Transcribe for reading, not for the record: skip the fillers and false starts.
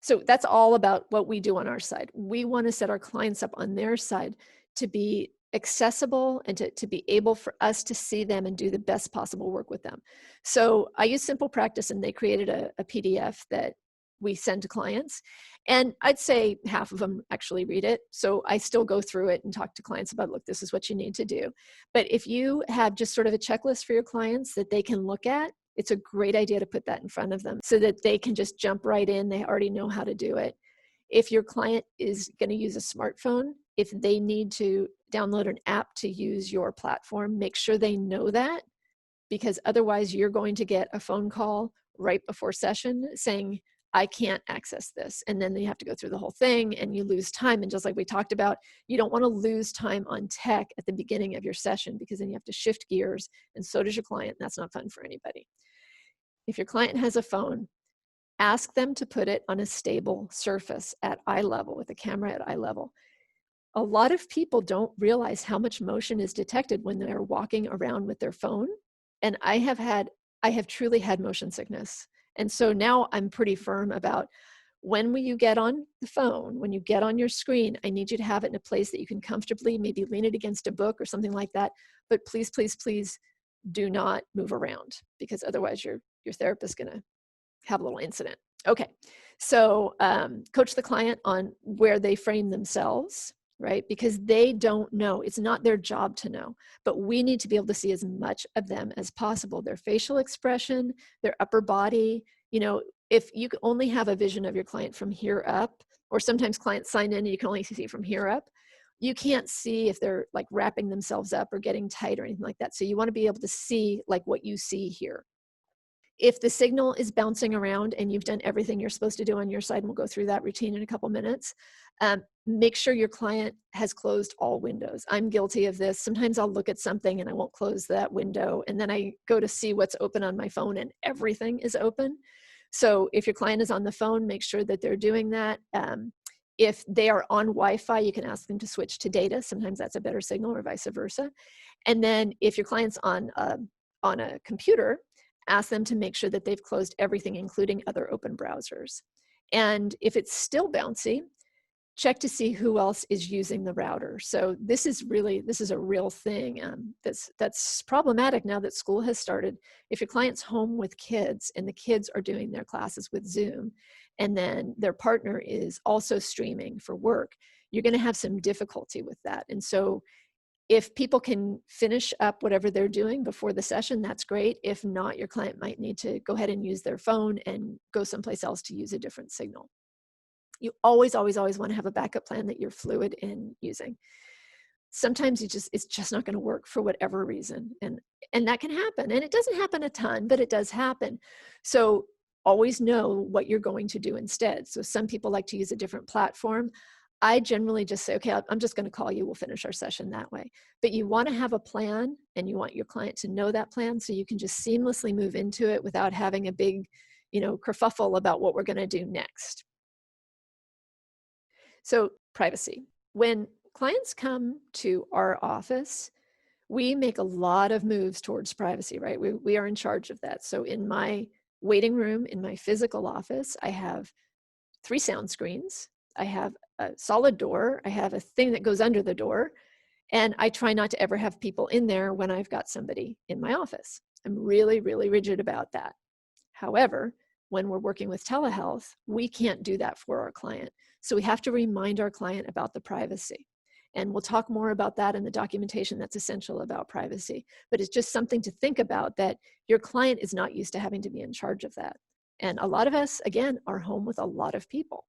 So that's all about what we do on our side. We want to set our clients up on their side to be accessible and to be able for us to see them and do the best possible work with them. So I use SimplePractice, and they created a PDF that we send to clients. And I'd say half of them actually read it. So I still go through it and talk to clients about, look, this is what you need to do. But if you have just sort of a checklist for your clients that they can look at, it's a great idea to put that in front of them so that they can just jump right in. They already know how to do it. If your client is going to use a smartphone, if they need to download an app to use your platform, make sure they know that, because otherwise you're going to get a phone call right before session saying, I can't access this. And then you have to go through the whole thing and you lose time. And just like we talked about, you don't want to lose time on tech at the beginning of your session, because then you have to shift gears, and so does your client. And that's not fun for anybody. If your client has a phone, ask them to put it on a stable surface at eye level, with a camera at eye level. A lot of people don't realize how much motion is detected when they're walking around with their phone. And I have truly had motion sickness. And so now I'm pretty firm about, when will you get on the phone, when you get on your screen, I need you to have it in a place that you can comfortably maybe lean it against a book or something like that. But please, please, please do not move around, because otherwise your therapist is going to have a little incident. Okay, so coach the client on where they frame themselves, right? Because they don't know. It's not their job to know, but we need to be able to see as much of them as possible. Their facial expression, their upper body. If you only have a vision of your client from here up, or sometimes clients sign in and you can only see from here up, you can't see if they're like wrapping themselves up or getting tight or anything like that. So you want to be able to see like what you see here. If the signal is bouncing around and you've done everything you're supposed to do on your side, and we'll go through that routine in a couple minutes, make sure your client has closed all windows. I'm guilty of this. Sometimes I'll look at something and I won't close that window, and then I go to see what's open on my phone and everything is open. So if your client is on the phone, make sure that they're doing that. If they are on Wi-Fi, you can ask them to switch to data. Sometimes that's a better signal, or vice versa. And then if your client's on a computer, ask them to make sure that they've closed everything, including other open browsers. And if it's still bouncy, check to see who else is using the router. So this is a real thing that's problematic now that school has started. If your client's home with kids and the kids are doing their classes with Zoom, and then their partner is also streaming for work, you're going to have some difficulty with that. And so if people can finish up whatever they're doing before the session, that's great. If not, your client might need to go ahead and use their phone and go someplace else to use a different signal. You always, always, always want to have a backup plan that you're fluid in using. Sometimes it's just not going to work for whatever reason. And that can happen. And it doesn't happen a ton, but it does happen. So always know what you're going to do instead. So some people like to use a different platform. I generally just say, okay, I'm just going to call you. We'll finish our session that way. But you want to have a plan, and you want your client to know that plan, so you can just seamlessly move into it without having a big, kerfuffle about what we're going to do next. So privacy. When clients come to our office, we make a lot of moves towards privacy, right? We are in charge of that. So in my waiting room, in my physical office, I have 3 sound screens. I have a solid door. I have a thing that goes under the door. And I try not to ever have people in there when I've got somebody in my office. I'm really, really rigid about that. However, when we're working with telehealth, we can't do that for our client. So we have to remind our client about the privacy. And we'll talk more about that in the documentation that's essential about privacy. But it's just something to think about, that your client is not used to having to be in charge of that. And a lot of us, again, are home with a lot of people.